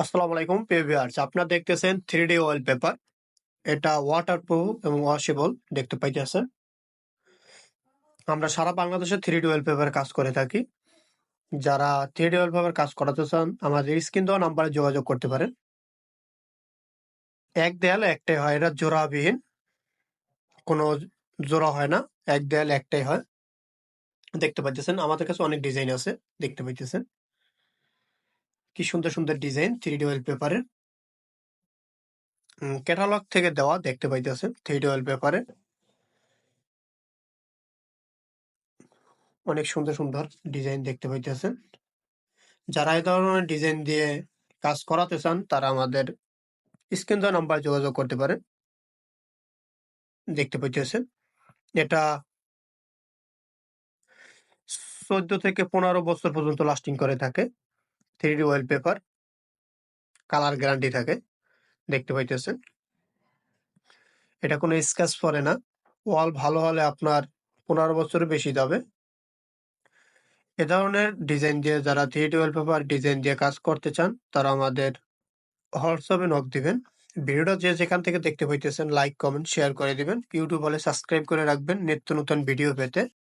আসসালামু আলাইকুম প্রিয় ভিউয়ার্স, আপনারা দেখতেছেন 3D ওয়ালপেপার। এটা ওয়াটারপ্রুফ এবং ওয়াশেবল দেখতে পাইতেছেন। আমরা সারা বাংলাদেশে 3D ওয়ালপেপার কাজ করে থাকি। যারা 3D ওয়ালপেপার কাজ করাতে চান আমাদের স্ক্রিন দেওয়া নাম্বারে যোগাযোগ করতে পারেন। এক দেয়ালে একটাই হয়, এটা জোড়াবিহীন, কোনো জোড়া হয় না, এক দেয়ালে একটাই হয়। দেখতে পাইতেছেন আমাদের কাছে অনেক ডিজাইন আছে, দেখতে পাইতেছেন কি সুন্দর সুন্দর ডিজাইন 3D ওয়ালপেপারের। ক্যাটালগ থেকে দেওয়া দেখতে পাইতেছেন 3D ওয়ালপেপারে অনেক সুন্দর সুন্দর ডিজাইন দেখতে পাইতেছেন। যারা এই ধরনের ডিজাইন দিয়ে কাজ করাতে চান তারা আমাদের স্ক্রিন দেওয়া নাম্বারে যোগাযোগ করতে পারেন। দেখতে পাইতেছেন এটা 14 থেকে 15 বছর পর্যন্ত লাস্টিং করে থাকে। 3D ওয়ালপেপার, কালার গ্যারান্টি থাকে। দেখতে পাইতেছেন এটা কোনো স্ক্র্যাচ পড়ে না। ওয়াল ভালো হলে আপনার 15 বছরের বেশি যাবে। এ ধরনের ডিজাইন দিয়ে যারা 3D ওয়ালপেপার ডিজাইন দিয়ে কাজ করতে চান তারা আমাদের হোয়াটসঅ্যাপে নক দিবেন। ভিডিওটা যে যেখান থেকে দেখতে পাইতেছেন লাইক, কমেন্ট, শেয়ার করে দিবেন। ইউটিউব হলে সাবস্ক্রাইব করে রাখবেন নিত্য নতুন ভিডিও পেতে।